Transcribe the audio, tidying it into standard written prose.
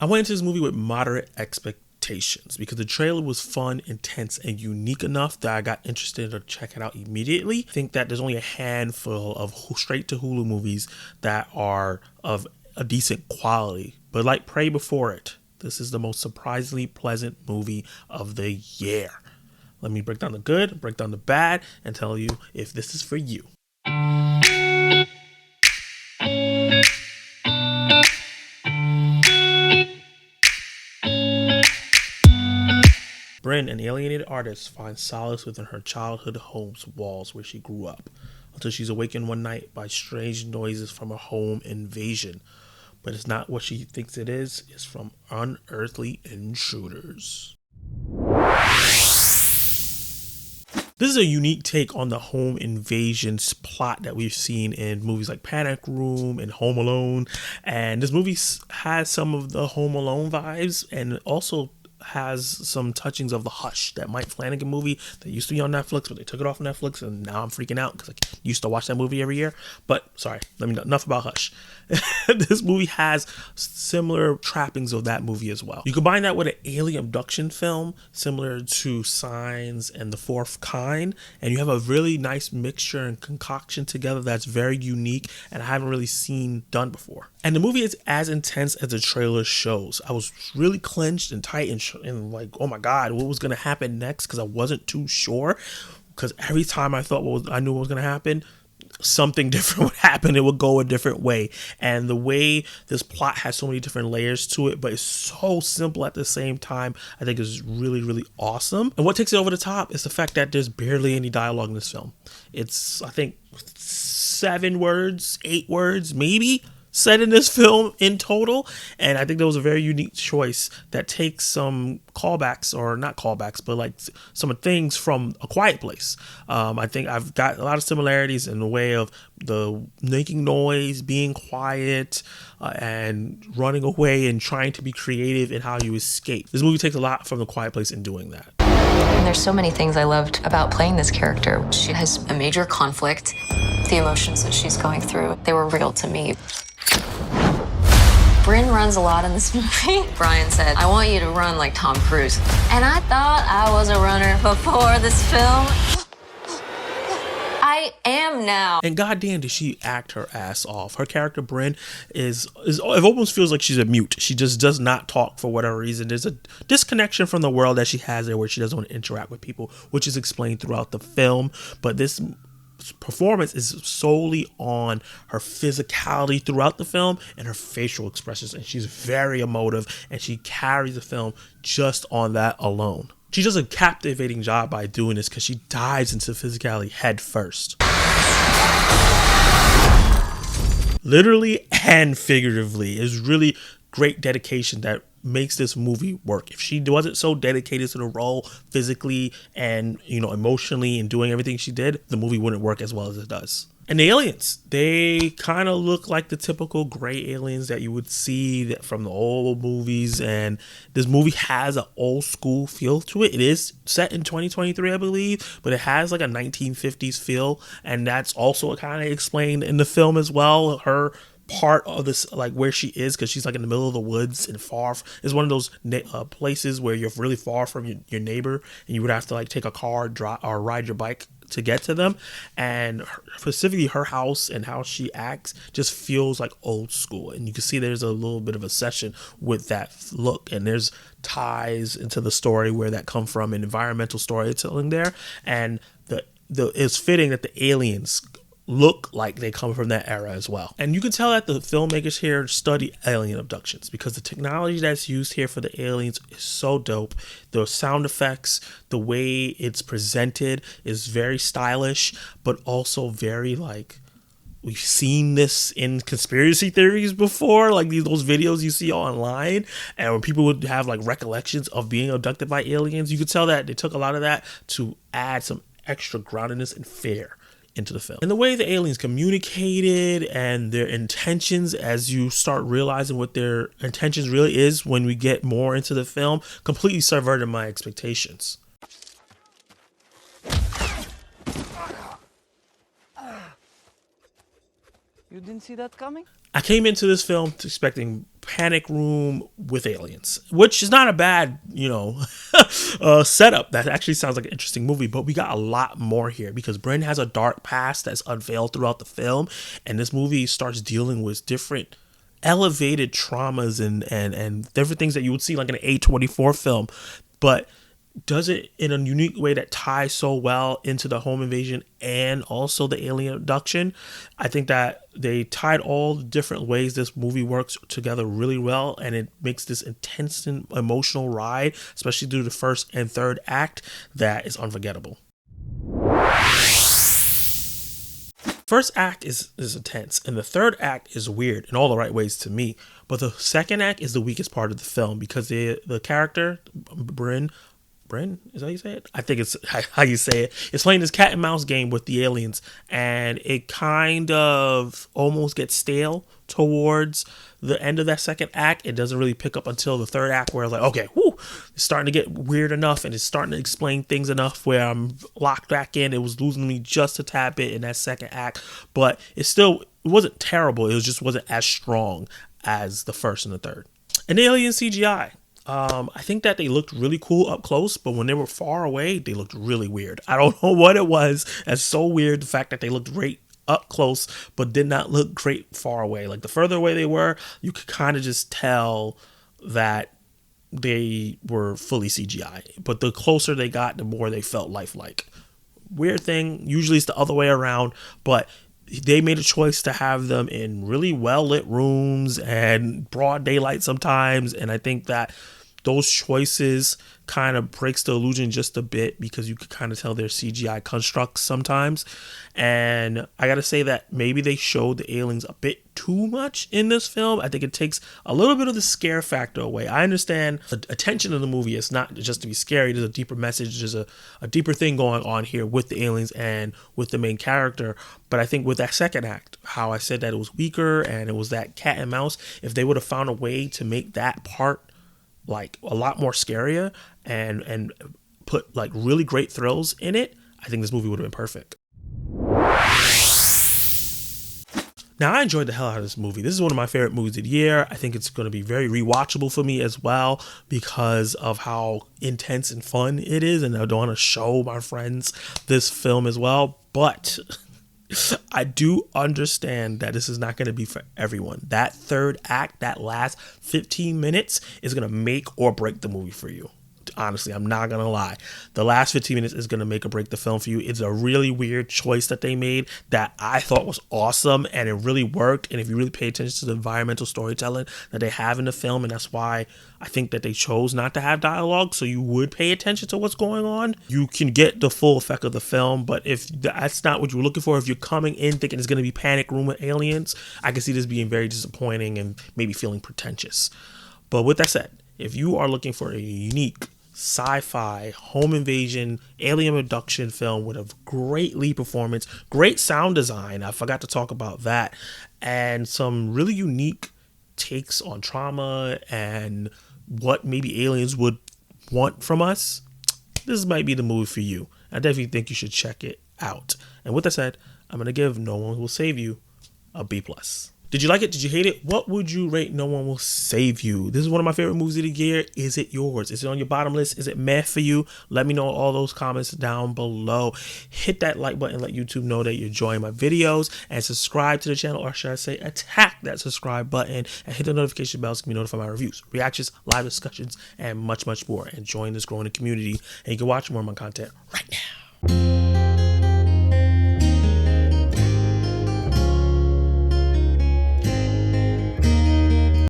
I went into this movie with moderate expectations because the trailer was fun, intense, and unique enough that I got interested to check it out immediately. I think that there's only a handful of straight to Hulu movies that are of a decent quality, but like Prey before it, this is the most surprisingly pleasant movie of the year. Let me break down the good, break down the bad, and tell you if this is for you. Bryn, an alienated artist, finds solace within her childhood home's walls where she grew up, until she's awakened one night by strange noises from a home invasion. But it's not what she thinks it is, it's from unearthly intruders. This is a unique take on the home invasions plot that we've seen in movies like Panic Room and Home Alone. And this movie has some of the Home Alone vibes and also has some touchings of the Hush, that Mike Flanagan movie that used to be on Netflix, but they took it off Netflix, and now I'm freaking out because I used to watch that movie every year. But sorry, enough about Hush. This movie has similar trappings of that movie as well. You combine that with an alien abduction film similar to Signs and The Fourth Kind, and you have a really nice mixture and concoction together that's very unique and I haven't really seen done before. And the movie is as intense as the trailer shows. I was really clenched and tight and like, oh my God, what was going to happen next? Because I wasn't too sure. Because every time I knew what was going to happen, something different would happen. It would go a different way. And the way this plot has so many different layers to it, but it's so simple at the same time, I think is really, really awesome. And what takes it over the top is the fact that there's barely any dialogue in this film. It's, I think, 7 words, 8 words, maybe, said in this film in total. And I think that was a very unique choice that takes some callbacks, or not callbacks, but like some things from A Quiet Place. I think I've got a lot of similarities in the way of the making noise, being quiet, and running away and trying to be creative in how you escape. This movie takes a lot from The Quiet Place in doing that. And there's so many things I loved about playing this character. She has a major conflict. The emotions that she's going through, they were real to me. Bryn runs a lot in this movie. Brian said, I want you to run like Tom Cruise. And I thought I was a runner before this film. I am now. And goddamn, did she act her ass off. Her character, Bryn, it almost feels like she's a mute. She just does not talk for whatever reason. There's a disconnection from the world that she has there where she doesn't want to interact with people, which is explained throughout the film. But this performance is solely on her physicality throughout the film and her facial expressions, and she's very emotive and she carries the film just on that alone. She does a captivating job by doing this because she dives into physicality head first, literally and figuratively. It's really great dedication that makes this movie work. If she wasn't so dedicated to the role physically and emotionally and doing everything she did, the movie wouldn't work as well as it does. And the aliens, they kind of look like the typical gray aliens that you would see from the old movies. And this movie has an old school feel to it. It is set in 2023, I believe, but it has like a 1950s feel. And that's also kind of explained in the film as well. Her part of this, like where she is, because she's like in the middle of the woods and far. It's one of those places where you're really far from your neighbor and you would have to like take a car, drive, or ride your bike to get to them. And specifically her house and how she acts just feels like old school, and you can see there's a little bit of a session with that look, and there's ties into the story where that come from, and environmental storytelling there. And it's fitting that the aliens look like they come from that era as well. And you can tell that the filmmakers here study alien abductions because the technology that's used here for the aliens is so dope. The sound effects, the way it's presented is very stylish, but also very like, we've seen this in conspiracy theories before, like those videos you see online, and when people would have like recollections of being abducted by aliens, you could tell that they took a lot of that to add some extra groundedness and fear into the film. And the way the aliens communicated and their intentions, as you start realizing what their intentions really is when we get more into the film, completely subverted my expectations. You didn't see that coming? I came into this film expecting panic room with aliens, which is not a bad, setup. That actually sounds like an interesting movie, but we got a lot more here because Bryn has a dark past that's unveiled throughout the film, and this movie starts dealing with different elevated traumas and different things that you would see like in an A24 film, but does it in a unique way that ties so well into the home invasion and also the alien abduction. I think that they tied all the different ways this movie works together really well, and it makes this intense and emotional ride, especially through the first and third act, that is unforgettable. First act is intense, and the third act is weird in all the right ways to me, but the second act is the weakest part of the film because the character, Bryn, is that how you say it? I think it's how you say it. It's playing this cat and mouse game with the aliens, and it kind of almost gets stale towards the end of that second act. It doesn't really pick up until the third act where like, okay, it's starting to get weird enough, and it's starting to explain things enough where I'm locked back in. It was losing me just a tad bit in that second act, but it wasn't terrible. It just wasn't as strong as the first and the third. And the alien CGI. I think that they looked really cool up close, but when they were far away, they looked really weird. I don't know what it was. It's so weird, the fact that they looked great up close, but did not look great far away. Like the further away they were, you could kind of just tell that they were fully CGI. But the closer they got, the more they felt lifelike. Weird thing. Usually it's the other way around, but they made a choice to have them in really well lit rooms and broad daylight sometimes. And I think that those choices kind of breaks the illusion just a bit because you could kind of tell they're CGI constructs sometimes. And I got to say that maybe they showed the aliens a bit too much in this film. I think it takes a little bit of the scare factor away. I understand the attention of the movie is not just to be scary. There's a deeper message. There's a deeper thing going on here with the aliens and with the main character. But I think with that second act, how I said that it was weaker and it was that cat and mouse, if they would have found a way to make that part like a lot more scarier and put like really great thrills in it, I think this movie would have been perfect. Now, I enjoyed the hell out of this movie. This is one of my favorite movies of the year. I think it's going to be very rewatchable for me as well because of how intense and fun it is, and I don't want to show my friends this film as well, but I do understand that this is not going to be for everyone. That third act, that last 15 minutes is going to make or break the movie for you. Honestly, I'm not going to lie. The last 15 minutes is going to make or break the film for you. It's a really weird choice that they made that I thought was awesome, and it really worked. And if you really pay attention to the environmental storytelling that they have in the film, and that's why I think that they chose not to have dialogue, so you would pay attention to what's going on, you can get the full effect of the film. But if that's not what you're looking for, if you're coming in thinking it's going to be panic room with aliens, I can see this being very disappointing and maybe feeling pretentious. But with that said, if you are looking for a unique sci-fi home invasion alien abduction film with a great lead performance, great sound design, I forgot to talk about that, and some really unique takes on trauma and what maybe aliens would want from us, this might be the movie for you. I definitely think you should check it out. And with that said, I'm going to give No One Will Save You a B+. Did you like it? Did you hate it? What would you rate No One Will Save You? This is one of my favorite movies of the year. Is it yours? Is it on your bottom list? Is it meh for you? Let me know all those comments down below. Hit that like button. Let YouTube know that you're enjoying my videos. And subscribe to the channel, or should I say attack that subscribe button. And hit the notification bell so you can be notified of my reviews, reactions, live discussions, and much, much more. And join this growing community. And you can watch more of my content right now.